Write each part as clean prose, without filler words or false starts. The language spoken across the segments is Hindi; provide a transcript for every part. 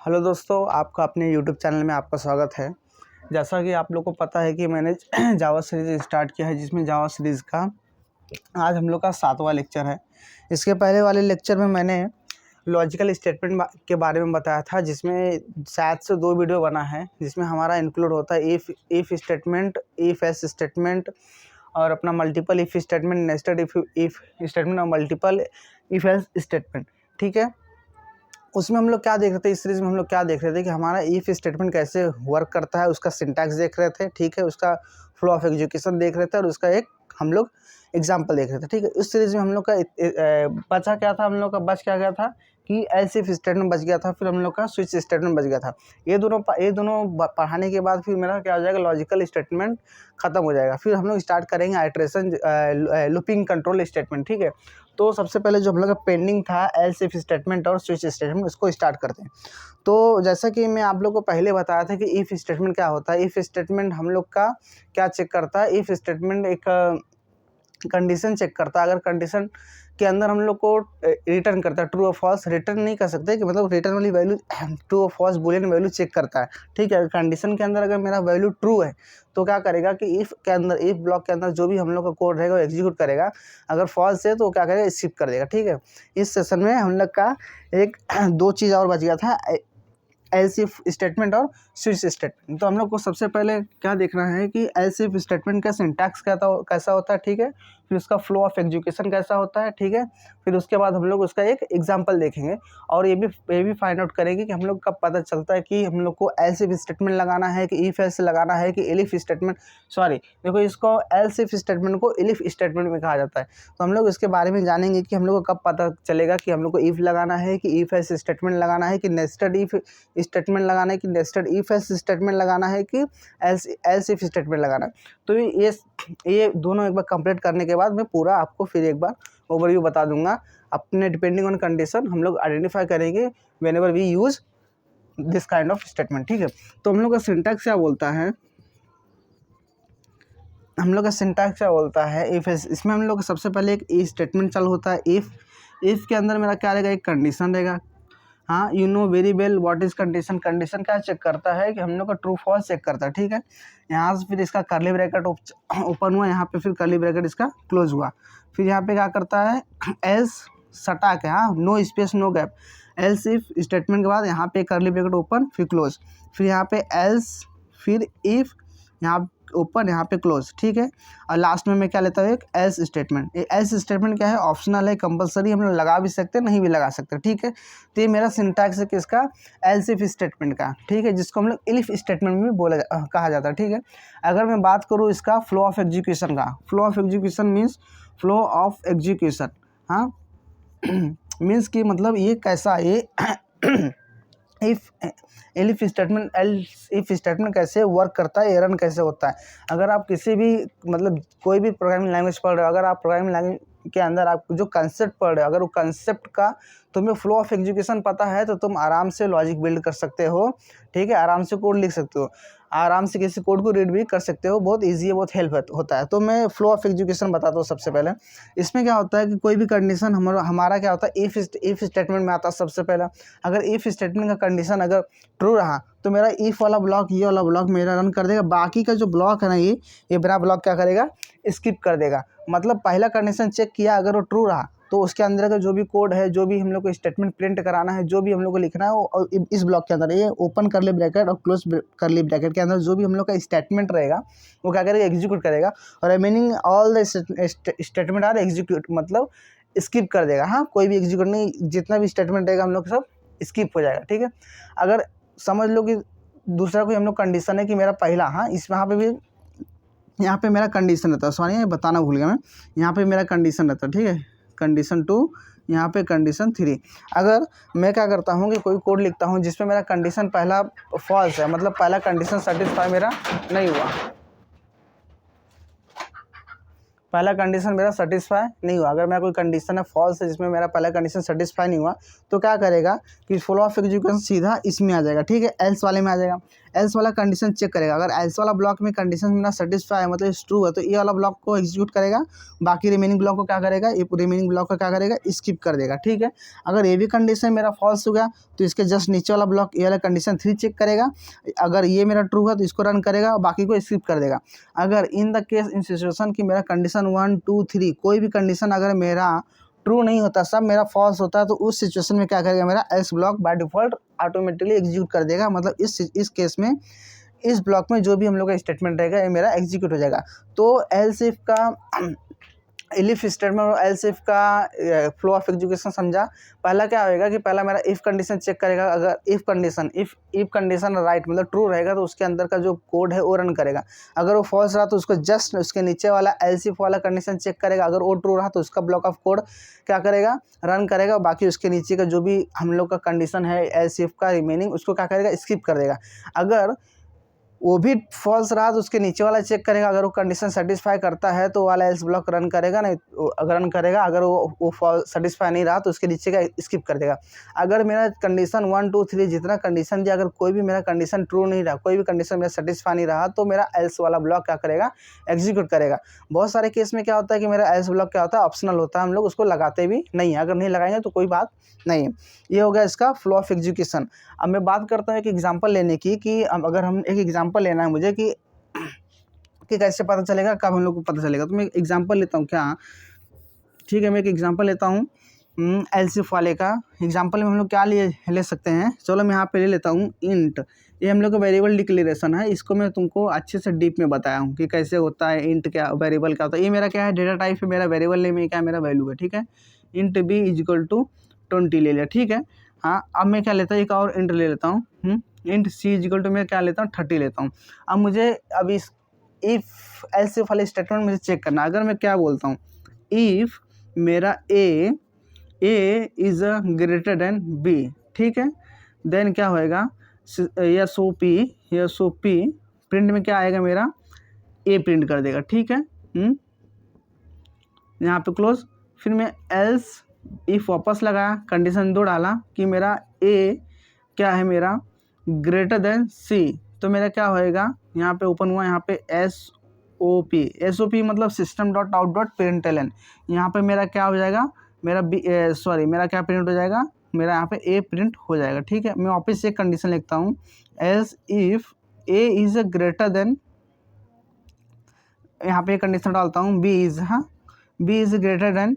हेलो दोस्तों, आपका अपने यूट्यूब चैनल में आपका स्वागत है। जैसा कि आप लोग को पता है कि मैंने जावा सीरीज़ स्टार्ट किया है, जिसमें जावा सीरीज़ का आज हम लोग का 7वां लेक्चर है। इसके पहले वाले लेक्चर में मैंने लॉजिकल स्टेटमेंट के बारे में बताया था, जिसमें शायद से 2 वीडियो बना है, जिसमें हमारा इंक्लूड होता है if statement, if else statement और अपना multiple if statement, nested if statement और मल्टीपल इफ़ एल्स स्टेटमेंट। ठीक है, उसमें हम लोग क्या देख रहे थे, इस सीरीज़ में हम लोग क्या देख रहे थे कि हमारा इफ़ स्टेटमेंट कैसे वर्क करता है, उसका सिंटैक्स देख रहे थे। ठीक है, उसका फ्लो ऑफ एग्जीक्यूशन देख रहे थे और उसका एक हम लोग एग्जाम्पल देख रहे थे। ठीक है, इस सीरीज़ में हम लोग का बचा क्या था, हम लोग का बच क्या गया था कि एल्स इफ स्टेटमेंट बच गया था, फिर हम लोग का स्विच स्टेटमेंट बच गया था। ये दोनों पढ़ाने के बाद फिर मेरा क्या हो जाएगा, लॉजिकल स्टेटमेंट खत्म हो जाएगा। फिर हम लोग स्टार्ट करेंगे आइटरेशन लूपिंग कंट्रोल स्टेटमेंट। ठीक है, तो सबसे पहले जो हम लोग का पेंडिंग था एल्स इफ स्टेटमेंट और स्विच स्टेटमेंट, उसको स्टार्ट करते हैं। तो जैसा कि मैं आप लोग को पहले बताया था कि इफ़ स्टेटमेंट क्या होता है। इफ़ स्टेटमेंट हम लोग का क्या चेक करता है, इफ़ स्टेटमेंट एक कंडीशन चेक करता है। अगर कंडीशन के अंदर हम लोग को रिटर्न करता है ट्रू और फॉल्स, रिटर्न नहीं कर सकते कि मतलब रिटर्न वाली वैल्यू ट्रू और फॉल्स बुलियन वैल्यू चेक करता है। ठीक है, कंडीशन के अंदर अगर मेरा वैल्यू ट्रू है तो क्या करेगा कि इफ़ के अंदर, इफ़ ब्लॉक के अंदर जो भी हम लोग का कोड रहेगा वो एग्जीक्यूट करेगा। अगर फॉल्स है तो क्या करेगा, स्किप कर देगा। ठीक है, इस सेशन में हम लोग का एक 2 चीज़ और बच गया था, एल्स इफ स्टेटमेंट और स्विच स्टेटमेंट। तो हम लोग को सबसे पहले क्या देखना है कि एल्स इफ स्टेटमेंट का सिंटैक्स कैसा होता है। ठीक है, फिर उसका फ्लो ऑफ एग्जीक्यूशन कैसा होता है। ठीक है, फिर उसके बाद हम लोग उसका एक एग्जांपल देखेंगे और ये भी फाइंड आउट करेंगे कि हम लोग कब पता चलता है कि हम लोग को एल्स इफ स्टेटमेंट लगाना है कि इफ एल्स लगाना है कि एलिफ स्टेटमेंट, देखो इसको एल्स इफ स्टेटमेंट को एलिफ स्टेटमेंट में कहा जाता है। तो हम लोग इसके बारे में जानेंगे कि हम लोग को कब पता चलेगा कि हम लोग को इफ लगाना है कि इफ एल्स स्टेटमेंट लगाना है कि नेस्टेड इफ स्टेटमेंट लगाना है कि नेस्टेड इफ एल्स स्टेटमेंट लगाना है कि एल्स इफ स्टेटमेंट लगाना है। तो ये दोनों एक बार कंप्लीट करने के बाद मैं पूरा आपको फिर एक बार ओवरव्यू बता दूंगा। अपने डिपेंडिंग ऑन कंडीशन हम लोग आइडेंटिफाई करेंगे whenever we use this kind of statement. ठीक है, तो हम लोग का सिंटैक्स क्या बोलता है, इफ इसमें हम लोग सबसे पहले एक स्टेटमेंट चालू होता है। इफ के अंदर मेरा क्या रहेगा, एक कंडीशन रहेगा। हाँ, you know very well what is condition. Condition क्या चेक करता है कि हम लोग का ट्रू फॉल्स चेक करता है। ठीक है, यहाँ से फिर इसका कर्ली ब्रैकेट ओपन हुआ, यहाँ पे फिर कर्ली ब्रैकेट इसका क्लोज हुआ। फिर यहाँ पे क्या करता है, एल्स सटा के, हाँ, no space no gap, else if statement के बाद यहाँ पे कर्ली ब्रैकेट ओपन फिर क्लोज, फिर यहाँ पे एल्स, फिर इफ, यहाँ ओपन, यहाँ पे क्लोज। ठीक है, और लास्ट में मैं क्या लेता हूँ, एक एल्स स्टेटमेंट। ये एल्स स्टेटमेंट क्या है, ऑप्शनल है, कंपलसरी हम लोग लगा भी सकते हैं, नहीं भी लगा सकते। ठीक है, तो ये मेरा सिंटैक्स है किसका, एल्स इफ स्टेटमेंट का। ठीक है, जिसको हम लोग एलिफ स्टेटमेंट में कहा जाता है। ठीक है, अगर मैं बात करूँ इसका फ्लो ऑफ एग्जीक्यूशन का, flow of execution means flow of execution, हाँ मीन्स कि मतलब ये कैसा, ये इफ स्टेटमेंट कैसे वर्क करता है, रन कैसे होता है। अगर आप किसी भी मतलब कोई भी प्रोग्रामिंग लैंग्वेज पढ़ रहे हो, अगर आप प्रोग्रामिंग लैंग्वेज के अंदर आप जो कंसेप्ट पढ़ रहे हो, अगर वो कंसेप्ट का तुम्हें फ्लो ऑफ एग्जीक्यूशन पता है तो तुम आराम से लॉजिक बिल्ड कर सकते हो। ठीक है, आराम से कोड लिख सकते हो, आराम से किसी कोड को रीड भी कर सकते हो, बहुत ईजी है, बहुत हेल्प होता है। तो मैं फ्लो ऑफ एग्जीक्यूशन बताता हूँ सबसे पहले। इसमें क्या होता है कि कोई भी कंडीशन हमारा क्या होता है, इफ स्टेटमेंट में आता है सबसे पहला। अगर इफ स्टेटमेंट का कंडीशन अगर ट्रू रहा तो मेरा इफ वाला ब्लॉक, ये वाला ब्लॉक मेरा रन कर देगा। बाकी का जो ब्लॉक है ना, ये मेरा ब्लॉक क्या करेगा, स्किप कर देगा। मतलब पहला कंडीशन चेक किया, अगर वो ट्रू रहा तो उसके अंदर का जो भी कोड है, जो भी हम लोग को स्टेटमेंट प्रिंट कराना है, जो भी हम लोग को लिखना है, वो इस ब्लॉक के अंदर, ये ओपन करली ब्रैकेट और क्लोज करली ब्रैकेट के अंदर जो भी हम लोग का स्टेटमेंट रहेगा वो क्या करेगा, एग्जीक्यूट करेगा। और remaining all the statement are execute, मतलब स्किप कर देगा। हाँ, कोई भी एग्जीक्यूट नहीं, जितना भी स्टेटमेंट रहेगा हम लोग सब स्किप हो जाएगा। ठीक है, अगर समझ लो कि दूसरा कोई हम लोग कंडीशन है कि मेरा पहला, हाँ, इस वहाँ पे भी यहाँ पे मेरा कंडीशन रहता है, सॉरी बताना भूल गया मैं, यहाँ पे मेरा कंडीशन रहता है। ठीक है, कंडीशन 2, यहाँ पे कंडीशन 3। अगर मैं क्या करता हूँ कि कोई कोड लिखता हूँ जिसमें मेरा कंडीशन पहला फॉल्स है, मतलब पहला कंडीशन सेटिस्फाई मेरा नहीं हुआ, पहला कंडीशन मेरा सेटिस्फाई नहीं हुआ, अगर मेरा कोई कंडीशन है फॉल्स है जिसमें मेरा पहला कंडीशन सेटिस्फाई नहीं हुआ, तो क्या करेगा कि फ्लो ऑफ एग्जीक्यूशन सीधा इसमें आ जाएगा। ठीक है, एल्स वाले में आ जाएगा। एल्स वाला कंडीशन चेक करेगा। अगर एल्स वाला ब्लॉक में कंडीशन मेरा सेटिस्फाई है मतलब ट्रू है तो ये वाला ब्लॉक को एग्जीक्यूट करेगा, बाकी रिमेनिंग ब्लॉक को क्या करेगा, ये रिमेनिंग ब्लॉक को क्या करेगा, स्किप कर देगा। ठीक है, अगर ये भी कंडीशन मेरा फॉल्स हो गया तो इसके जस्ट नीचे वाला ब्लॉक ये वाला कंडीशन 3 चेक करेगा। अगर ये मेरा ट्रू है तो इसको रन करेगा और बाकी को स्किप कर देगा। अगर in the case in situation की मेरा कंडीशन 1 2 3 कोई भी कंडीशन अगर मेरा ट्रू नहीं होता, सब मेरा फॉल्स होता है, तो उस सिचुएशन में क्या करेगा, मेरा else block by default automatically execute कर देगा। मतलब इस केस में इस ब्लॉक में जो भी हम लोग का स्टेटमेंट रहेगा ये मेरा एग्जीक्यूट हो जाएगा। तो एल्स इफ का इफ स्टेटमेंट और एल्स इफ का फ्लो ऑफ एग्जीक्यूशन समझा। पहला क्या होएगा कि पहला मेरा इफ कंडीशन चेक करेगा। अगर इफ कंडीशन राइट मतलब ट्रू रहेगा तो उसके अंदर का जो कोड है वो रन करेगा। अगर वो फॉल्स रहा तो उसको जस्ट उसके नीचे वाला एल्स इफ वाला कंडीशन चेक करेगा। अगर वो ट्रू रहा तो उसका ब्लॉक ऑफ कोड क्या करेगा, रन करेगा। बाकी उसके नीचे का जो भी हम लोग का कंडीशन है एल्स इफ का रिमेनिंग उसको क्या करेगा, स्किप कर देगा। अगर वो भी फॉल्स रहा तो उसके नीचे वाला चेक करेगा। अगर वो कंडीशन सेटिस्फाई करता है तो वाला एल्स ब्लॉक रन करेगा, नहीं अगर रन करेगा। अगर वो फॉल्स सेटिस्फाई नहीं रहा तो उसके नीचे का स्किप कर देगा। अगर मेरा कंडीशन 1 2 3 जितना कंडीशन दिया अगर कोई भी मेरा कंडीशन ट्रू नहीं रहा, कोई भी कंडीशन मेरा सेटिस्फाई नहीं रहा तो मेरा एल्स वाला ब्लॉक क्या करेगा, एग्जीक्यूट करेगा। बहुत सारे केस में क्या होता है कि मेरा एल्स ब्लॉक क्या होता है, ऑप्शनल होता है, हम लोग उसको लगाते भी नहीं है। अगर नहीं लगाएंगे तो कोई बात नहीं है। ये हो गया इसका फ्लो ऑफ एग्जीक्यूशन। अब मैं बात करता हूँ एक एग्जांपल लेने की कि अगर हम एक एग्जांपल लेना है मुझे कि कैसे पता चलेगा, कब हम लोग को पता चलेगा। तो मैं एग्जांपल लेता हूँ क्या, ठीक है, मैं एक एग्जांपल लेता हूँ एल्सिफ वाले का। एग्जांपल में हम लोग क्या ले सकते हैं, चलो मैं यहाँ पे ले लेता हूँ इंट। ये हम लोग का वेरिएबल डिक्लेरेशन है, इसको मैं तुमको अच्छे से डीप में बताया हूँ कि कैसे होता है इंट, क्या वेरिएबल क्या होता है। ये मेरा क्या है, डेटा टाइप है, मेरा वेरिएबल नेम क्या है, मेरा वैल्यू है। ठीक है, इंट बी इजिकल टू 20 ले लिया। ठीक है, हाँ अब मैं क्या लेता हूँ, एक और इंट ले लेता हूँ, इंट सी इजिकल टू मैं क्या लेता हूँ, 30 लेता हूँ। अब मुझे अब इस इफ़ एल्स इफ वाले स्टेटमेंट मुझे चेक करना। अगर मैं क्या बोलता हूँ, इफ़ मेरा A is greater than B, ठीक है, देन क्या होएगा, यस ओ पी प्रिंट में क्या आएगा, मेरा ए प्रिंट कर देगा। ठीक है, यहाँ पे क्लोज। फिर मैं एल्स इफ वापस लगाया, कंडीशन 2 डाला कि मेरा ए क्या है, मेरा ग्रेटर देन सी, तो मेरा क्या होएगा, यहाँ पे ओपन हुआ, यहाँ पे एस ओ पी मतलब system dot out dot println। यहाँ पे मेरा क्या हो जाएगा, मेरा मेरा क्या प्रिंट हो जाएगा, मेरा यहाँ पे ए प्रिंट हो जाएगा। ठीक है, मैं वापस एक कंडीशन लिखता हूँ, else if A is greater then, यहाँ पे एक कंडीशन डालता हूँ, बी इज़ ग्रेटर देन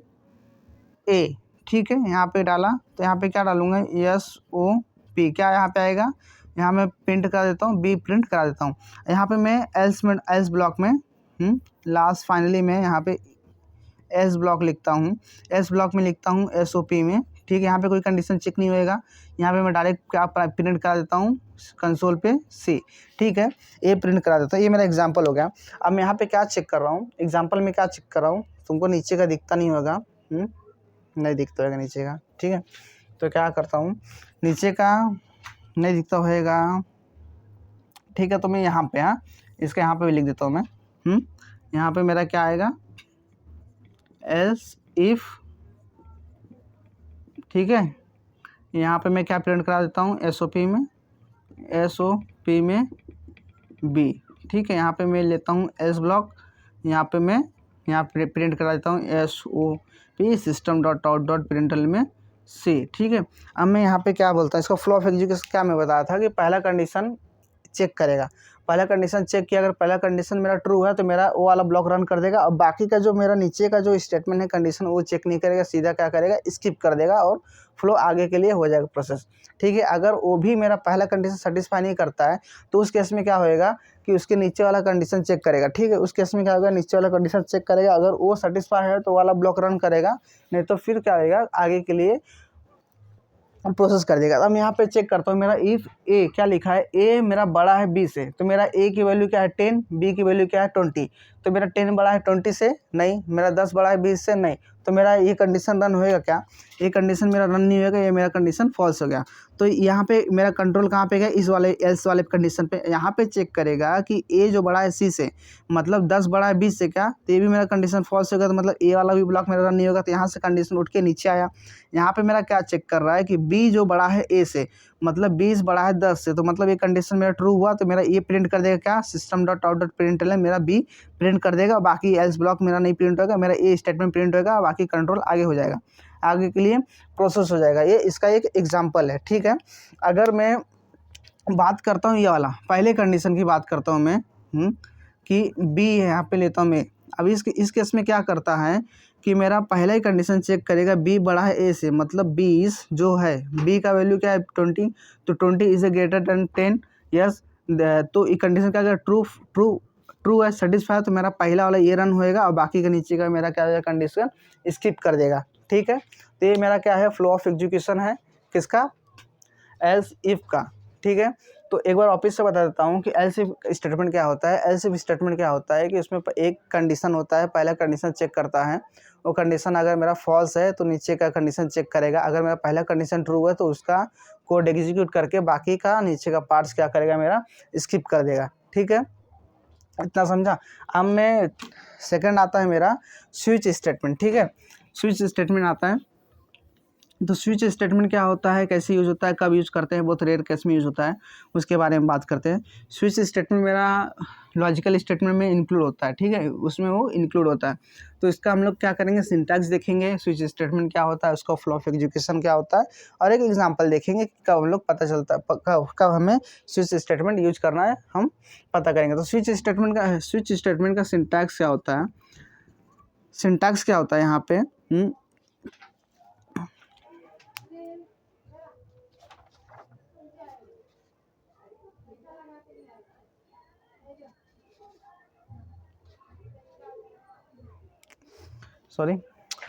ए। ठीक है, यहाँ पे डाला तो यहाँ पे क्या डालूंगा, एस ओ पी, क्या यहाँ पे आएगा, यहाँ मैं प्रिंट करा देता हूँ, बी प्रिंट करा देता हूँ। यहाँ पे मैं एल्स ब्लॉक में लास्ट फाइनली मैं यहाँ पे एस ब्लॉक लिखता हूँ, एस ब्लॉक में लिखता हूँ एस ओ पी में। ठीक है, यहाँ पे कोई कंडीशन चेक नहीं होएगा, यहाँ पे मैं डायरेक्ट क्या प्रिंट करा देता हूँ कंसोल पे सी। ठीक है, ए प्रिंट करा देता हूँ। ये मेरा एग्जांपल हो गया। अब मैं यहाँ पे क्या चेक कर रहा हूँ, एग्जांपल में क्या चेक कर रहा हूँ, तुमको नीचे का दिखता नहीं होगा, नहीं दिखता होगा नीचे का। ठीक है, तो क्या करता हूँ, नीचे का नहीं दिखता होएगा। ठीक है, तो मैं यहाँ पे इसका यहाँ पे भी लिख देता हूँ मैं। यहाँ पे मेरा क्या आएगा, एल्स इफ, ठीक है, यहाँ पे मैं क्या प्रिंट करा देता हूँ, एस ओ पी में बी। ठीक है, यहाँ पे मैं लेता हूँ एस ब्लॉक, यहाँ पे मैं यहाँ पे प्रिंट करा देता हूँ S O P system dot out dot println में सी। ठीक है, अब मैं यहाँ पे क्या बोलता हूँ, इसका फ्लो ऑफ एग्जीक्यूशन क्या मैं बताया था कि पहला कंडीशन चेक करेगा। पहला कंडीशन चेक किया, अगर पहला कंडीशन मेरा ट्रू है तो मेरा वो वाला ब्लॉक रन कर देगा। और बाकी का जो मेरा नीचे का जो स्टेटमेंट है कंडीशन वो चेक नहीं करेगा, सीधा क्या करेगा, स्किप कर देगा और फ्लो आगे के लिए हो जाएगा प्रोसेस। ठीक है, अगर वो भी मेरा पहला कंडीशन सेटिस्फाई नहीं करता है तो उस केस में क्या होएगा कि उसके नीचे वाला कंडीशन चेक करेगा। ठीक है, उस केस में क्या होगा, नीचे वाला कंडीशन चेक करेगा, अगर वो सेटिस्फाई है तो वाला ब्लॉक रन करेगा, नहीं तो फिर क्या होएगा, आगे के लिए प्रोसेस कर देगा। अब यहाँ पे चेक करता हूँ, मेरा इफ़ ए क्या लिखा है, ए मेरा बड़ा है बी से, तो मेरा ए की वैल्यू क्या है 10, बी की वैल्यू क्या है 20। तो मेरा 10 बड़ा है 20 से, नहीं। मेरा 10 बड़ा है 20 से, नहीं। तो मेरा ये कंडीशन रन होएगा क्या? ये कंडीशन मेरा रन नहीं होएगा, ये मेरा कंडीशन फॉल्स हो गया। तो यहाँ पे मेरा कंट्रोल कहाँ पे गया? इस वाले एल्स वाले कंडीशन पे। यहाँ पे चेक करेगा कि ए जो बड़ा है सी से, मतलब 10 बड़ा है 20 से क्या, तो ये भी मेरा कंडीशन फॉल्स होगा, तो मतलब ए वाला भी ब्लॉक मेरा रन नहीं होगा। तो यहाँ से कंडीशन उठ के नीचे आया। यहाँ पे मेरा क्या चेक कर रहा है कि बी जो बड़ा है ए से, मतलब 20 बड़ा है 10 से, तो मतलब ये कंडीशन मेरा ट्रू हुआ। तो मेरा ये प्रिंट कर देगा क्या? System dot out dot println मेरा बी प्रिंट कर देगा। बाकी एल्स ब्लॉक मेरा नहीं प्रिंट होगा, मेरा ए स्टेटमेंट प्रिंट होगा, बाकी कंट्रोल आगे हो जाएगा, आगे के लिए प्रोसेस हो जाएगा। ये इसका एक एग्जाम्पल है, ठीक है। अगर मैं बात करता हूँ ये वाला पहले कंडीशन की बात करता हूँ मैं, कि बी है, यहाँ पे लेता हूँ मैं। अभी इस केस में क्या करता है कि मेरा पहला ही कंडीशन चेक करेगा, बी बड़ा है ए से, मतलब 20 जो है, बी का वैल्यू क्या है 20, तो 20 is a greater than 10, yes. तो ये कंडीशन क्या ट्रू ट्रू ट्रू है, सेटिस्फाई। तो मेरा पहला वाला ये रन होएगा और बाकी का नीचे का मेरा क्या है कंडीशन स्किप कर देगा, ठीक है। तो ये मेरा क्या है फ्लो ऑफ एग्जीक्यूशन है, किसका? एल्स इफ का, ठीक है। तो एक बार वापस से बता देता हूँ कि एल्स इफ स्टेटमेंट क्या होता है। एल्स इफ स्टेटमेंट क्या होता है कि उसमें एक कंडीशन होता है, पहला कंडीशन चेक करता है, वो कंडीशन अगर मेरा फॉल्स है तो नीचे का कंडीशन चेक करेगा। अगर मेरा पहला कंडीशन ट्रू है तो उसका कोड एग्जीक्यूट करके बाकी का नीचे का पार्ट्स क्या करेगा, मेरा स्किप कर देगा, ठीक है। इतना समझा। अब मैं सेकंड आता है मेरा स्विच स्टेटमेंट, ठीक है। स्विच स्टेटमेंट आता है, तो स्विच स्टेटमेंट क्या होता है, कैसे यूज़ होता है, कब यूज़ करते हैं, बहुत रेयर केस में यूज़ होता है, उसके बारे में बात करते हैं। स्विच स्टेटमेंट मेरा लॉजिकल स्टेटमेंट में इंक्लूड होता है, ठीक है, उसमें वो इंक्लूड होता है। तो इसका हम लोग क्या करेंगे, सिंटैक्स देखेंगे, स्विच स्टेटमेंट क्या होता है, उसका फ्लो ऑफ एग्जीक्यूशन क्या होता है, और एक एग्जाम्पल देखेंगे कब हम लोग पता चलता है, कब हमें स्विच स्टेटमेंट यूज करना है, हम पता करेंगे। तो स्विच स्टेटमेंट का सिंटैक्स क्या होता है, सिंटैक्स क्या होता है यहाँ पे, सॉरी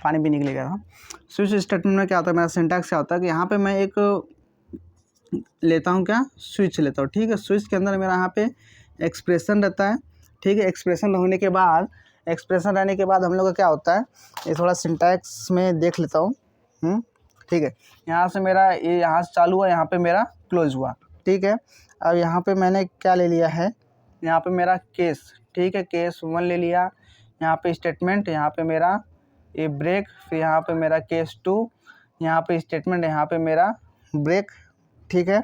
पानी भी निकल गया था। स्विच स्टेटमेंट में क्या होता है, मेरा सिंटैक्स क्या होता है कि यहाँ पे मैं एक लेता हूँ, क्या स्विच लेता हूँ, ठीक है। स्विच के अंदर मेरा यहाँ पे एक्सप्रेशन रहता है, ठीक है। एक्सप्रेशन रहने के बाद हम लोग का क्या होता है, ये थोड़ा सिंटैक्स में देख लेता हूँ, ठीक है। यहाँ से मेरा ये यहाँ से चालू हुआ, यहाँ पे मेरा क्लोज हुआ, ठीक है। अब यहाँ पे मैंने क्या ले लिया है, यहाँ पे मेरा केस, ठीक है, केस 1 ले लिया। यहाँ पे स्टेटमेंट, यहाँ पे मेरा ये ब्रेक, फिर यहाँ पे मेरा केस 2, यहाँ पे स्टेटमेंट, यहाँ पे मेरा ब्रेक, ठीक है।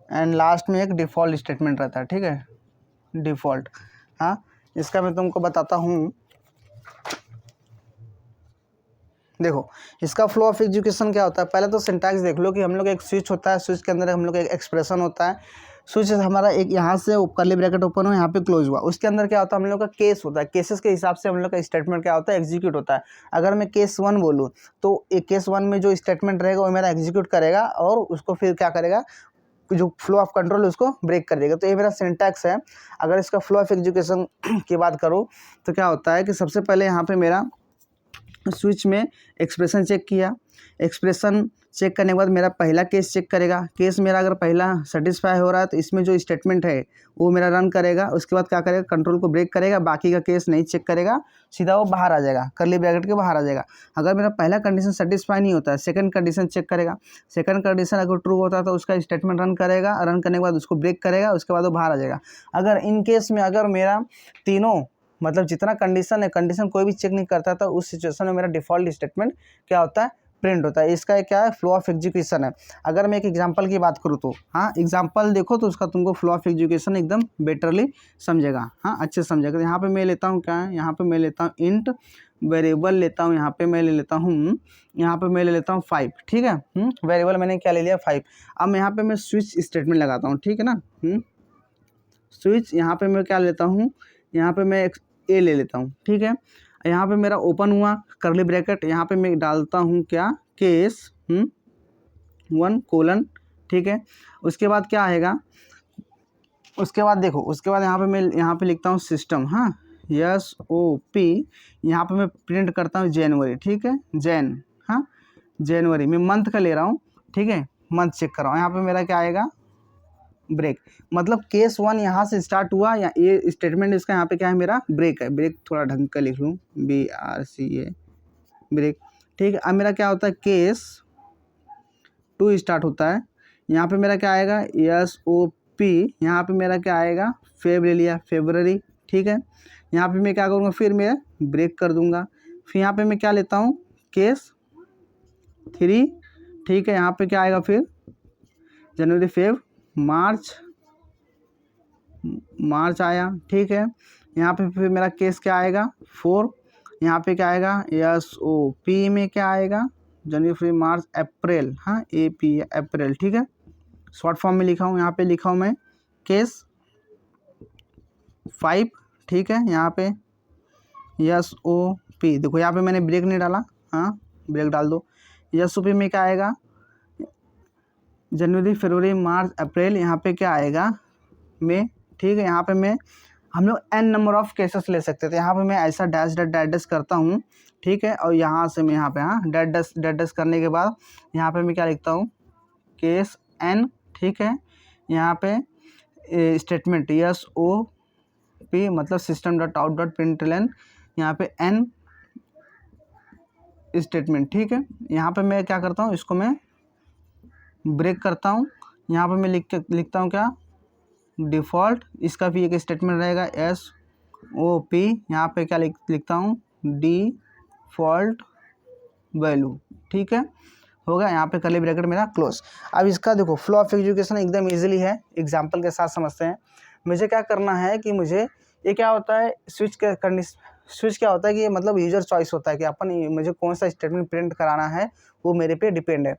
एंड लास्ट में एक डिफ़ॉल्ट स्टेटमेंट रहता है, ठीक है, डिफ़ॉल्ट। हाँ, इसका मैं तुमको बताता हूँ। देखो इसका फ्लो ऑफ एग्जीक्यूशन क्या होता है, पहले तो सिंटैक्स देख लो कि हम लोग एक स्विच होता है, स्विच के अंदर हम लोग एक एक्सप्रेशन होता है। स्विच हमारा एक यहाँ से कर्ली ब्रैकेट ओपन हो, यहाँ पे क्लोज हुआ, उसके अंदर क्या होता है, हम लोग का केस होता है। केसेस के हिसाब से हम लोग का स्टेटमेंट क्या होता है, एग्जीक्यूट होता है। अगर मैं केस 1 बोलूँ तो एक केस 1 में जो स्टेटमेंट रहेगा वो मेरा एग्जीक्यूट करेगा और उसको फिर क्या करेगा, जो फ्लो ऑफ कंट्रोल उसको ब्रेक कर देगा। तो ये मेरा सिंटैक्स है। अगर इसका फ्लो ऑफ एग्जीक्यूशन की बात करूँ तो क्या होता है कि सबसे पहले यहाँ पे मेरा स्विच में एक्सप्रेशन चेक किया, एक्सप्रेशन चेक करने के बाद मेरा पहला केस चेक करेगा। केस मेरा अगर पहला सेटिस्फाई हो रहा है तो इसमें जो स्टेटमेंट है वो मेरा रन करेगा। उसके बाद क्या करेगा, कंट्रोल को ब्रेक करेगा, बाकी का केस नहीं चेक करेगा, सीधा वो बाहर आ जाएगा, कर्ली ब्रैकेट के बाहर आ जाएगा। अगर मेरा पहला कंडीशन सेटिस्फाई नहीं होता है, सेकंड कंडीशन चेक करेगा। सेकंड कंडीशन अगर ट्रू होता है तो उसका स्टेटमेंट रन करेगा, रन करने के बाद उसको ब्रेक करेगा, उसके बाद वो बाहर आ जाएगा। अगर इन केस में अगर मेरा तीनों मतलब जितना कंडीशन है, कंडीशन कोई भी चेक नहीं करता था, उस सिचुएशन में मेरा डिफ़ॉल्ट स्टेटमेंट क्या होता है, प्रिंट होता है। इसका क्या है, फ्लो ऑफ एग्जीक्यूशन है। अगर मैं एक एग्जांपल की बात करूँ तो हाँ, एग्जांपल देखो तो उसका तुमको फ्लो ऑफ एग्जीक्यूशन एकदम बेटरली समझेगा, हाँ अच्छे समझेगा। तो यहाँ पे मैं लेता हूँ क्या है, यहाँ पे मैं लेता हूँ इंट वेरिएबल लेता हूँ, यहाँ पे मैं ले लेता हूँ, यहाँ पे मैं ले लेता हूँ 5, ठीक है। वेरिएबल मैंने क्या ले लिया 5। अब यहाँ पे मैं स्विच स्टेटमेंट लगाता हूँ, ठीक है ना। स्विच यहाँ पे मैं क्या लेता हूँ, यहाँ पे मैं ए ले लेता हूँ, ठीक है। यहाँ पे मेरा ओपन हुआ कर्ली ब्रैकेट, यहाँ पे मैं डालता हूँ क्या, केस 1 कोलन, ठीक है। उसके बाद क्या आएगा, उसके बाद देखो, उसके बाद यहाँ पे मैं यहाँ पे लिखता हूँ सिस्टम, हाँ SOP, यहाँ पे मैं प्रिंट करता हूँ जनवरी, ठीक है, हाँ जनवरी, मैं मंथ का ले रहा हूँ, ठीक है, मंथ चेक कर रहा हूँ। यहाँ पे मेरा क्या आएगा, ब्रेक, मतलब केस 1 यहाँ से स्टार्ट हुआ, या ये स्टेटमेंट इसका यहाँ पे क्या है, मेरा ब्रेक है। ब्रेक थोड़ा ढंग का लिख लूँ, BRCA, ब्रेक। ठीक है, अब मेरा क्या होता है, केस 2 स्टार्ट होता है। यहाँ पे मेरा क्या आएगा, SOP, यहाँ पे मेरा क्या आएगा, फेब ले लिया, फेब्रवरी। ठीक है, यहाँ पे मैं क्या करूँगा, फिर मैं ब्रेक कर दूँगा। फिर यहाँ पे मैं क्या लेता हूँ, केस 3। ठीक है, यहाँ पे क्या आएगा, फिर जनवरी, फेब, मार्च आया। ठीक है, यहाँ पे फिर मेरा केस क्या आएगा, 4। यहाँ पे क्या आएगा, SOP में क्या आएगा, जनवरी, फरवरी, मार्च, अप्रैल, हाँ AP अप्रैल। ठीक है, शॉर्ट फॉर्म में लिखा हूँ, यहाँ पे लिखा हूँ मैं केस 5। ठीक है, यहाँ पे SOP, देखो यहाँ पे मैंने ब्रेक नहीं डाला, हाँ ब्रेक डाल दो। SOP में क्या आएगा, जनवरी, फरवरी, मार्च, अप्रैल, यहाँ पे क्या आएगा, मई। ठीक है, यहाँ पे मैं, हम लोग n नंबर ऑफ केसेस ले सकते थे, यहाँ पे मैं ऐसा डैश डैश डैश डैश करता हूँ। ठीक है, और यहाँ से मैं यहाँ पे, हाँ डैश डैश करने के बाद यहाँ पे मैं क्या लिखता हूँ, केस n। ठीक है, यहाँ पे स्टेटमेंट SOP, मतलब system.out.println, यहाँ पे n स्टेटमेंट। ठीक है, यहाँ पे मैं क्या करता हूँ, इसको मैं ब्रेक करता हूँ। यहाँ पे मैं लिखता हूँ क्या, डिफ़ॉल्ट, इसका भी एक स्टेटमेंट रहेगा SOP, यहाँ पे क्या लिखता हूँ, डिफ़ॉल्ट वैल्यू। ठीक है, होगा, यहाँ पे कर्ली ब्रैकेट मेरा क्लोज। अब इसका देखो फ्लो ऑफ एग्जीक्यूशन एकदम इजीली है, एग्जांपल के साथ समझते हैं। मुझे क्या करना है कि मुझे, ये क्या होता है, स्विच क्या होता है कि ये मतलब यूजर चॉइस होता है कि अपन, मुझे कौन सा स्टेटमेंट प्रिंट कराना है वो मेरे पे डिपेंड है।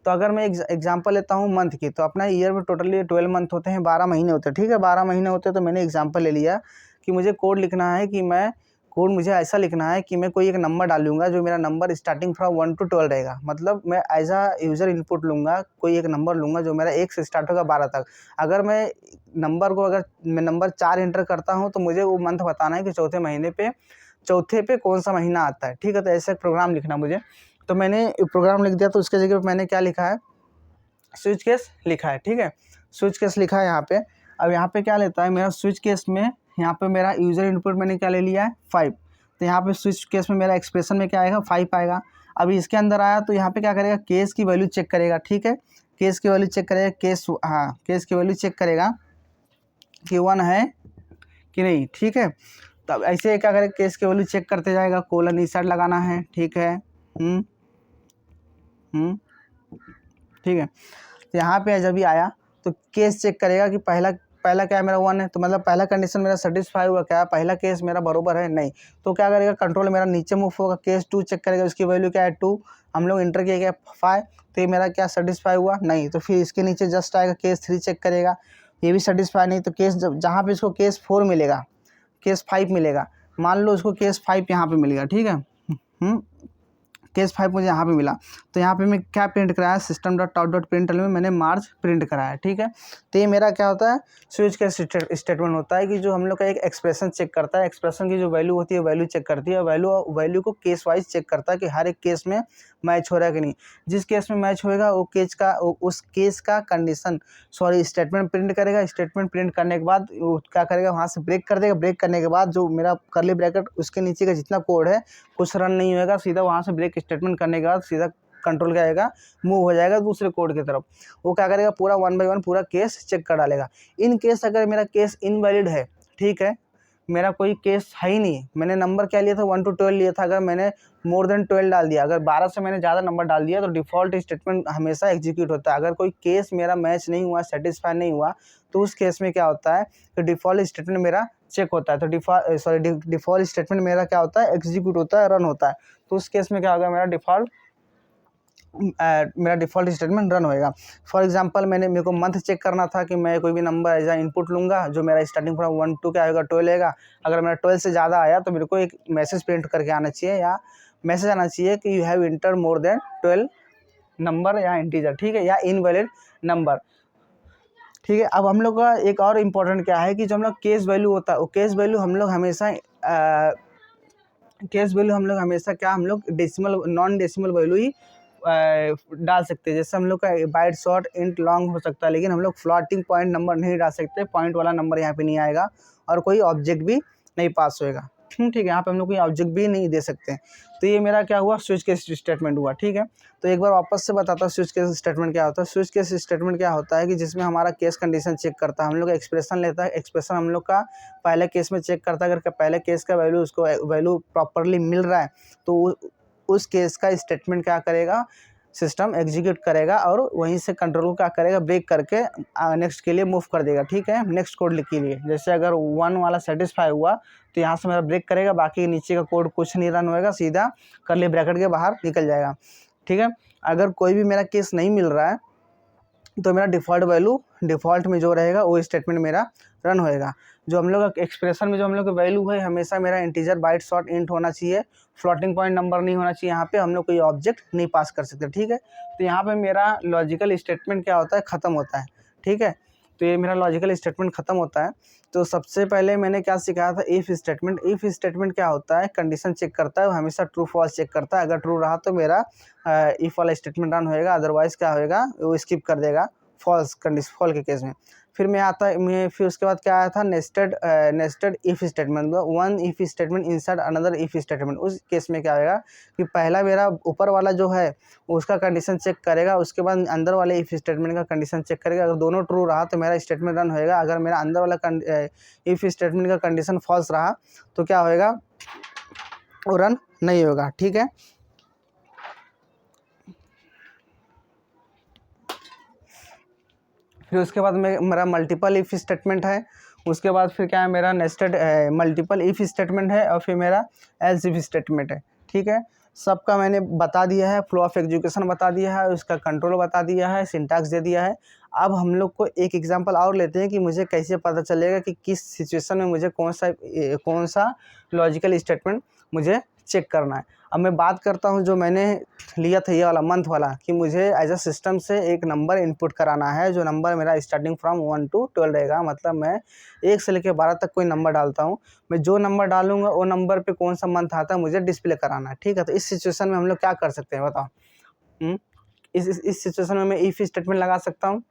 तो अगर मैं एग्जांपल लेता हूँ मंथ की, तो अपना ईयर में टोटली 12 मंथ होते हैं, 12 महीने होते हैं। ठीक है, 12 महीने होते हैं, तो मैंने एग्जांपल ले लिया कि मुझे कोड लिखना है, कि मैं कोड मुझे ऐसा लिखना है कि मैं कोई एक नंबर डालूंगा, जो मेरा नंबर स्टार्टिंग फ्रॉम 1 to 12 रहेगा। मतलब मैं एज अ यूज़र इनपुट लूँगा, कोई एक नंबर लूँगा जो मेरा 1 से स्टार्ट होगा 12 तक। अगर मैं नंबर 4 एंटर करता हूँ, तो मुझे वो मंथ बताना है कि चौथे पे कौन सा महीना आता है। ठीक है, तो ऐसा एक प्रोग्राम लिखना मुझे, तो मैंने प्रोग्राम लिख दिया। तो उसके जगह पर मैंने क्या लिखा है, स्विच केस लिखा है। ठीक है, स्विच केस लिखा है यहाँ पे। अब यहाँ पे क्या लेता है मेरा स्विच केस में, यहाँ पे मेरा यूज़र इनपुट मैंने क्या ले लिया है, 5। तो यहाँ पे स्विच केस में मेरा एक्सप्रेशन में क्या आएगा, 5 आएगा। अभी इसके अंदर आया, तो यहाँ पे क्या करेगा, केस की वैल्यू चेक करेगा। ठीक है, केस की वैल्यू चेक करेगा, केस की वैल्यू चेक करेगा कि 1 है कि नहीं। ठीक है, तब ऐसे क्या करेगा, केस की वैल्यू चेक करते जाएगा, कोलन इस साइड लगाना है। ठीक है, ठीक है, तो यहाँ पे जब भी आया, तो केस चेक करेगा कि पहला क्या है, मेरा 1 है, तो मतलब पहला कंडीशन मेरा सेटिस्फाई हुआ, क्या पहला केस मेरा बरोबर है, नहीं। तो क्या करेगा, कंट्रोल मेरा नीचे मूव होगा, केस 2 चेक करेगा, उसकी वैल्यू क्या है, 2। हम लोग इंटर किया गया 5, तो ये मेरा क्या सेटिस्फाई हुआ, नहीं। तो फिर इसके नीचे जस्ट आएगा, केस 3 चेक करेगा, ये भी सेटिस्फाई नहीं। तो केस जहाँ पे इसको केस 4 मिलेगा, केस 5 मिलेगा, मान लो उसको केस 5 यहाँ पे मिलेगा। ठीक है, केस 5 मुझे यहाँ पे मिला, तो यहाँ पे मैं क्या प्रिंट कराया, system.out.println में मैंने मार्च प्रिंट कराया। ठीक है, तो ये मेरा क्या होता है, स्विच का स्टेटमेंट होता है कि जो हम लोग का एक एक्सप्रेशन चेक करता है, एक्सप्रेशन की जो वैल्यू होती है वैल्यू चेक करती है, वैल्यू को केस वाइज चेक करता है कि हर एक केस में मैच हो रहा है कि नहीं। जिस केस में मैच होएगा उस केस का कंडीशन स्टेटमेंट प्रिंट करेगा। स्टेटमेंट प्रिंट करने के बाद वो क्या करेगा, वहाँ से ब्रेक कर देगा। ब्रेक करने के बाद जो मेरा कर्ली ब्रैकेट उसके नीचे का जितना कोड है कुछ रन नहीं होएगा, सीधा वहाँ से ब्रेक स्टेटमेंट करने के बाद सीधा कंट्रोल क्या आएगा, मूव हो जाएगा दूसरे कोड की तरफ। वो क्या करेगा, पूरा 1 by 1 पूरा केस चेक कर डालेगा। इन केस अगर मेरा केस इनवैलिड है, ठीक है, मेरा कोई केस है ही नहीं, मैंने नंबर क्या लिया था, 1 to 12 लिया था, अगर मैंने मोर देन 12 डाल दिया, अगर 12 से मैंने ज़्यादा नंबर डाल दिया, तो डिफ़ॉल्ट स्टेटमेंट हमेशा एग्जीक्यूट होता है। अगर कोई केस मेरा मैच नहीं हुआ, सेटिस्फाई नहीं हुआ, तो उस केस में क्या होता है कि डिफ़ॉल्ट स्टेटमेंट मेरा चेक होता है। तो डिफ़ॉल्ट स्टेटमेंट मेरा क्या होता है, एग्जीक्यूट होता है, रन होता है। तो उस केस में क्या होगा, मेरा डिफ़ॉल्ट स्टेटमेंट रन होएगा। फॉर एग्जांपल मेरे को मंथ चेक करना था कि मैं कोई भी नंबर एज इनपुट लूँगा, जो मेरा स्टार्टिंग फ्रॉम 1 to क्या होगा, 12 आएगा। अगर मेरा 12 से ज़्यादा आया, तो मेरे को एक मैसेज प्रिंट करके आना चाहिए, या मैसेज आना चाहिए कि you have inter more than 12 number या इंटीजर। ठीक है, या इनवैलिड नंबर। ठीक है, अब हम लोग का एक और इम्पोर्टेंट क्या है कि जो हम लोग केस वैल्यू होता है, वो केस वैल्यू हम लोग हमेशा क्या, हम लोग डेसिमल नॉन डेसिमल वैल्यू ही डाल सकते हैं। जैसे हम लोग का बाइट शॉर्ट इंट लॉन्ग हो सकता है, लेकिन हम लोग फ्लोटिंग पॉइंट नंबर नहीं डाल सकते, पॉइंट वाला नंबर यहाँ पे नहीं आएगा और कोई ऑब्जेक्ट भी नहीं पास होएगा। ठीक है, यहाँ पे हम लोग कोई ऑब्जेक्ट भी नहीं दे सकते। तो ये मेरा क्या हुआ, स्विच केस स्टेटमेंट हुआ। ठीक है, तो एक बार वापस से बताता हूँ स्विच केस स्टेटमेंट क्या होता है। स्विच केस स्टेटमेंट क्या होता है कि जिसमें हमारा केस कंडीशन चेक करता है, हम लोग एक्सप्रेशन लेता है, एक्सप्रेशन हम लोग का पहले केस में चेक करता है, अगर पहले केस का वैल्यू उसको वैल्यू प्रॉपरली मिल रहा है तो उस केस का स्टेटमेंट क्या करेगा, सिस्टम एग्जीक्यूट करेगा और वहीं से कंट्रोल को क्या करेगा, ब्रेक करके नेक्स्ट के लिए मूव कर देगा। ठीक है, नेक्स्ट कोड के लिए। जैसे अगर 1 वाला सेटिस्फाई हुआ तो यहाँ से मेरा ब्रेक करेगा, बाकी नीचे का कोड कुछ नहीं रन होएगा, सीधा कर्ली ब्रैकेट के बाहर निकल जाएगा। ठीक है, अगर कोई भी मेरा केस नहीं मिल रहा है तो मेरा डिफ़ॉल्ट वैल्यू, डिफ़ॉल्ट में जो रहेगा वो स्टेटमेंट मेरा रन होएगा। जो हम लोग एक्सप्रेशन में जो हम लोग का वैल्यू है, हमेशा मेरा इंटीजर बाइट शॉर्ट इंट होना चाहिए, फ्लोटिंग पॉइंट नंबर नहीं होना चाहिए। यहाँ पे हम लोग कोई ऑब्जेक्ट नहीं पास कर सकते। ठीक है, तो यहाँ पे मेरा लॉजिकल स्टेटमेंट क्या होता है, ख़त्म होता है। ठीक है, तो ये मेरा लॉजिकल स्टेटमेंट ख़त्म होता है। तो सबसे पहले मैंने क्या सिखाया था, इफ़ स्टेटमेंट। इफ़ स्टेटमेंट क्या होता है, कंडीशन चेक करता है, वो हमेशा ट्रू फॉल्स चेक करता है। अगर ट्रू रहा तो मेरा इफ़ वाला स्टेटमेंट रन होएगा, अदरवाइज़ क्या होएगा, वो स्किप कर देगा फॉल्स फॉल के केस में। फिर फिर उसके बाद क्या आया था, nested if statement, one if statement inside another if statement. उस केस में क्या होगा कि पहला मेरा ऊपर वाला जो है उसका कंडीशन चेक करेगा, उसके बाद अंदर वाले इफ स्टेटमेंट का कंडीशन चेक करेगा। अगर दोनों ट्रू रहा तो मेरा स्टेटमेंट रन होएगा। अगर मेरा अंदर वाला इफ स्टेटमेंट का कंडीशन फॉल्स रहा तो क्या होएगा, वो रन नहीं होगा। ठीक है, फिर उसके बाद मेरा मल्टीपल इफ़ स्टेटमेंट है। उसके बाद फिर क्या है, मेरा नेस्टेड मल्टीपल इफ़ स्टेटमेंट है और फिर मेरा एल्स इफ स्टेटमेंट है। ठीक है, सबका मैंने बता दिया है, फ्लो ऑफ एग्जीक्यूशन बता दिया है, उसका कंट्रोल बता दिया है, सिंटैक्स दे दिया है। अब हम लोग को एक एग्जांपल और लेते हैं कि मुझे कैसे पता चलेगा कि किस सिचुएशन में मुझे कौन सा लॉजिकल स्टेटमेंट मुझे चेक करना है। अब मैं बात करता हूँ जो मैंने लिया था ये वाला मंथ वाला, कि मुझे एज अ सिस्टम से एक नंबर इनपुट कराना है, जो नंबर मेरा स्टार्टिंग फ्रॉम 1 to 12 रहेगा। मतलब मैं 1 से लेकर 12 तक कोई नंबर डालता हूँ, मैं जो नंबर डालूंगा वो नंबर पे कौन सा मंथ आता है मुझे डिस्प्ले कराना है। ठीक है, तो इस सिचुएशन में हम लोग क्या कर सकते हैं बताओ। इस सिचुएशन में मैं इफ स्टेटमेंट लगा सकता हूँ?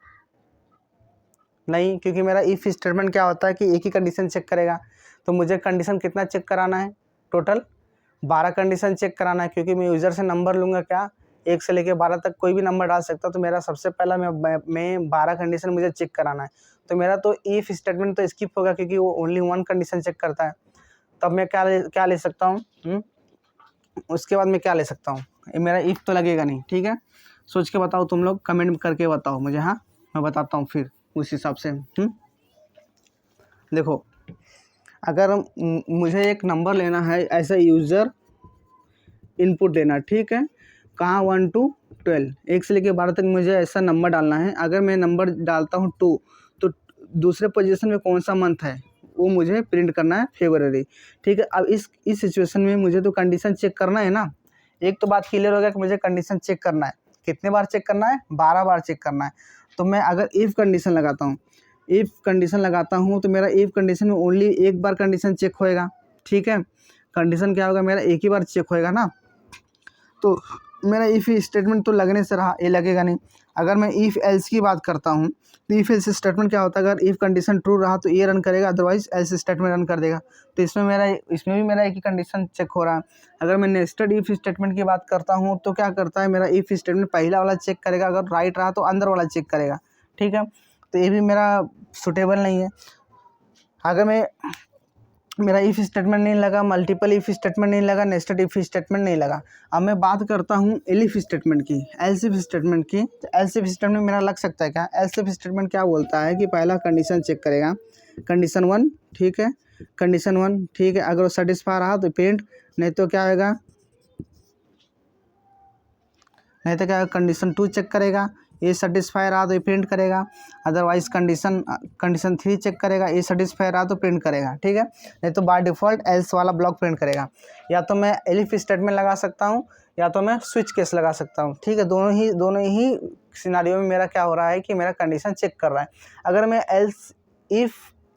नहीं, क्योंकि मेरा इफ स्टेटमेंट क्या होता है कि एक ही कंडीशन चेक करेगा। तो मुझे कंडीशन कितना चेक कराना है, टोटल 12 कंडीशन चेक कराना है, क्योंकि मैं यूज़र से नंबर लूँगा क्या, 1 से लेकर 12 तक कोई भी नंबर डाल सकता। तो मेरा सबसे पहला मैं 12 कंडीशन मुझे चेक कराना है। तो मेरा तो इफ स्टेटमेंट तो स्किप होगा, क्योंकि वो ओनली 1 कंडीशन चेक करता है। तब मैं क्या ले सकता हूँ, उसके बाद मैं क्या ले सकता हूँ, मेरा इफ तो लगेगा नहीं। ठीक है, सोच के बताओ, तुम लोग कमेंट करके बताओ मुझे। हाँ, मैं बताता हूँ फिर उस हिसाब से। देखो, अगर मुझे एक नंबर लेना है एज अ यूज़र इनपुट देना, ठीक है, कहाँ 1 to 12, 1 से लेकर 12 तक मुझे ऐसा नंबर डालना है। अगर मैं नंबर डालता हूँ 2, तो दूसरे पोजीशन में कौन सा मंथ है वो मुझे प्रिंट करना है, फेब्रुअरी। ठीक है, अब इस सिचुएशन में मुझे तो कंडीशन चेक करना है ना। एक तो बात क्लियर हो गया कि मुझे कंडीशन चेक करना है। कितने बार चेक करना है, 12 बार चेक करना है। तो मैं अगर इफ़ कंडीशन लगाता हूँ, तो मेरा इफ़ कंडीशन में ओनली एक बार कंडीशन चेक होएगा। ठीक है, कंडीशन क्या होगा, मेरा एक ही बार चेक होएगा ना। तो मेरा इफ़ स्टेटमेंट तो लगने से रहा, ये लगेगा नहीं। अगर मैं इफ़ एल्स की बात करता हूँ तो इफ़ एल्स स्टेटमेंट क्या होता है, अगर इफ़ कंडीशन ट्रू रहा तो ये रन करेगा, अदरवाइज एल्स स्टेटमेंट रन कर देगा। तो इसमें भी मेरा एक ही कंडीशन चेक हो रहा है। अगर मैं नेस्टेड इफ़ स्टेटमेंट की बात करता हूँ तो क्या करता है, मेरा इफ़ स्टेटमेंट पहला वाला चेक करेगा, अगर राइट रहा तो अंदर वाला चेक करेगा। ठीक है, तो ये भी मेरा सूटेबल नहीं है। अगर मेरा इफ़ स्टेटमेंट नहीं लगा, मल्टीपल इफ़ स्टेटमेंट नहीं लगा, नेस्टेड इफ़ स्टेटमेंट नहीं लगा। अब मैं बात करता हूँ एलिफ स्टेटमेंट की, एल्स इफ स्टेटमेंट की। तो एल्स इफ स्टेटमेंट मेरा लग सकता है क्या, एल्स इफ स्टेटमेंट क्या बोलता है कि पहला कंडीशन चेक करेगा, कंडीशन 1, ठीक है, कंडीशन 1, ठीक है, अगर वो सेटिस्फाई रहा तो प्रिंट, नहीं तो क्या होगा, कंडीशन 2 चेक करेगा, ये सेटिस्फाई रहा तो ये प्रिंट करेगा, अदरवाइज कंडीशन 3 चेक करेगा, ये सेटिस्फाई रहा तो प्रिंट करेगा। ठीक है, नहीं तो बाय डिफ़ॉल्ट एल्स वाला ब्लॉक प्रिंट करेगा। या तो मैं एलिफ स्टेटमेंट लगा सकता हूँ, या तो मैं स्विच केस लगा सकता हूँ। ठीक है, दोनों ही सिनारियो में मेरा क्या हो रहा है कि मेरा कंडीशन चेक कर रहा है। अगर मैं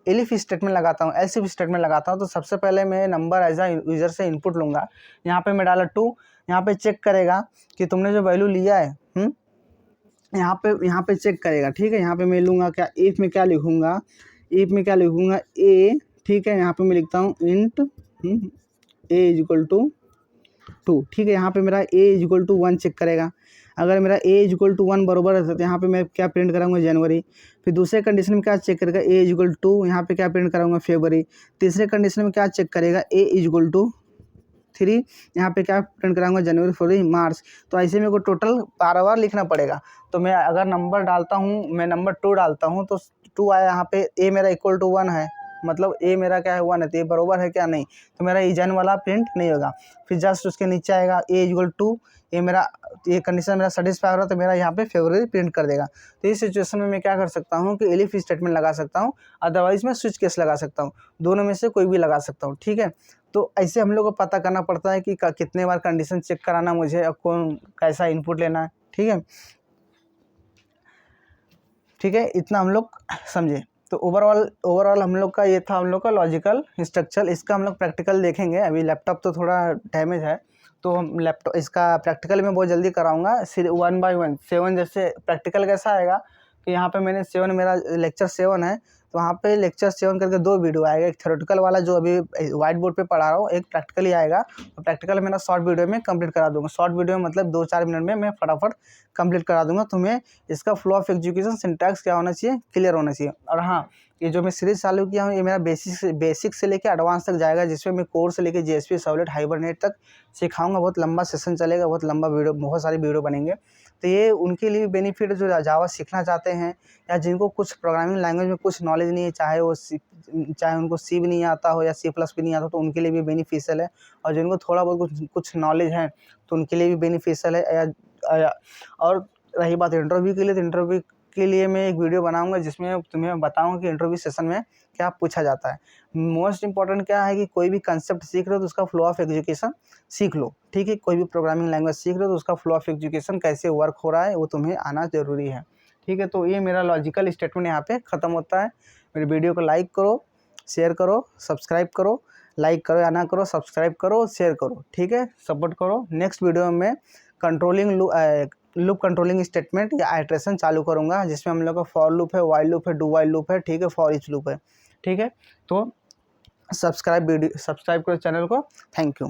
एलिफ स्टेटमेंट लगाता हूँ, एल्स इफ स्टेटमेंट लगाता हूँ, तो सबसे पहले मैं नंबर एज अ यूज़र से इनपुट लूँगा। यहाँ पे मैं डाला 2, यहाँ पे चेक करेगा कि तुमने जो वैल्यू लिया है, यहाँ पे चेक करेगा, ठीक है। यहाँ पे मैं लूँगा क्या, इफ में क्या लिखूँगा, इफ में क्या लिखूँगा ए, ठीक है। यहाँ पे मैं लिखता हूँ int A is equal to 2, ठीक है। यहाँ पे मेरा A is equal to 1 check करेगा। अगर मेरा ए इज इक्वल टू 1 बरोबर है तो यहाँ पे मैं क्या प्रिंट कराऊंगा, जनवरी। फिर दूसरे कंडीशन में क्या चेक करेगा, ए इज इक्वल टू, यहाँ पे क्या प्रिंट कराऊंगा, फरवरी। तीसरे कंडीशन में क्या चेक करेगा, ए इज इक्वल टू 3, यहाँ पे क्या प्रिंट कराऊंगा, जनवरी, फरवरी, मार्च। तो ऐसे मेरे को टोटल 12 बार लिखना पड़ेगा। तो मैं अगर नंबर डालता हूँ, मैं नंबर 2 डालता हूँ तो 2 आया, यहाँ पे ए मेरा इक्वल टू 1 है, मतलब ए मेरा क्या है 1 है, तो ये बरोबर है क्या, नहीं, तो मेरा इजन वाला प्रिंट नहीं होगा। फिर जस्ट उसके नीचे आएगा ए इक्वल टू, ये मेरा, ये कंडीशन मेरा सेटिस्फाई हो रहा है तो मेरा यहाँ पे फरवरी प्रिंट कर देगा। तो इस सिचुएशन में मैं क्या कर सकता हूँ कि एलिफ स्टेटमेंट लगा सकता हूँ, अदरवाइज मैं स्विच केस लगा सकता हूँ, दोनों में से कोई भी लगा सकता हूँ, ठीक है। तो ऐसे हम लोग को पता करना पड़ता है कि कितने बार कंडीशन चेक कराना मुझे और कौन कैसा इनपुट लेना है, ठीक है। ठीक है, इतना हम लोग समझे। तो ओवरऑल हम लोग का ये था, हम लोग का लॉजिकल स्ट्रक्चर। इसका हम लोग प्रैक्टिकल देखेंगे। अभी लैपटॉप तो थोड़ा डैमेज है, तो हम लैपटॉप इसका प्रैक्टिकल में बहुत जल्दी कराऊंगा, 1 बाय 1। 7 जैसे प्रैक्टिकल कैसा आएगा कि यहाँ पे मैंने 7, मेरा लेक्चर 7 है, तो वहाँ पे लेक्चर 7 करके 2 वीडियो आएगा, एक थ्योरेटिकल वाला जो अभी व्हाइट बोर्ड पे पढ़ा रहा हूँ, एक प्रैक्टिकली आएगा। तो प्रैक्टिकल मेरा शॉर्ट वीडियो में कंप्लीट करा दूंगा। शॉर्ट वीडियो मतलब 2-4 मिनट में मैं फटाफट कंप्लीट करा दूंगा। तुम्हें इसका फ्लो ऑफ एजुकेशन, सिंटैक्स क्या होना चाहिए, क्लियर होना चाहिए। और हाँ, ये जो मैं सीरीज चालू किया हूँ ये मेरा बेसिक से लेकर एडवांस तक जाएगा, जिसमें मैं कोर से लेकर जेएसपी, सर्वलेट, हाइबरनेट तक सिखाऊंगा। बहुत लंबा सेशन चलेगा, बहुत लंबा वीडियो, बहुत सारे वीडियो बनेंगे। तो ये उनके लिए बेनिफिट जो जावा सीखना चाहते हैं या जिनको कुछ प्रोग्रामिंग लैंग्वेज में कुछ नॉलेज नहीं है, चाहे उनको सी भी नहीं आता हो या C+ भी नहीं आता हो, तो उनके लिए भी बेनिफिशियल है। और जिनको थोड़ा बहुत कुछ नॉलेज है तो उनके लिए भी बेनिफिशियल है। और रही बात इंटरव्यू के लिए, तो इंटरव्यू के लिए मैं एक वीडियो बनाऊंगा जिसमें तुम्हें बताऊंगा कि इंटरव्यू सेशन में क्या पूछा जाता है। मोस्ट इंपॉर्टेंट क्या है कि कोई भी कंसेप्ट सीख रहे हो तो उसका फ्लो ऑफ एजुकेशन सीख लो, ठीक है। कोई भी प्रोग्रामिंग लैंग्वेज सीख रहे हो तो उसका फ्लो ऑफ एजुकेशन कैसे वर्क हो रहा है वो तुम्हें आना जरूरी है, ठीक है। तो ये मेरा लॉजिकल स्टेटमेंट यहाँ पे ख़त्म होता है। मेरे वीडियो को लाइक करो, शेयर करो, सब्सक्राइब करो, लाइक करो या ना करो, सब्सक्राइब करो, शेयर करो, ठीक है, सपोर्ट करो। नेक्स्ट वीडियो में लूप कंट्रोलिंग स्टेटमेंट या आइटरेशन चालू करूँगा, जिसमें हम लोग का फॉर लूप है, वाइल लूप है, डू वाइल लूप है, ठीक है, फॉर ईच लूप है, ठीक है। तो सब्सक्राइब करो चैनल को। Thank you.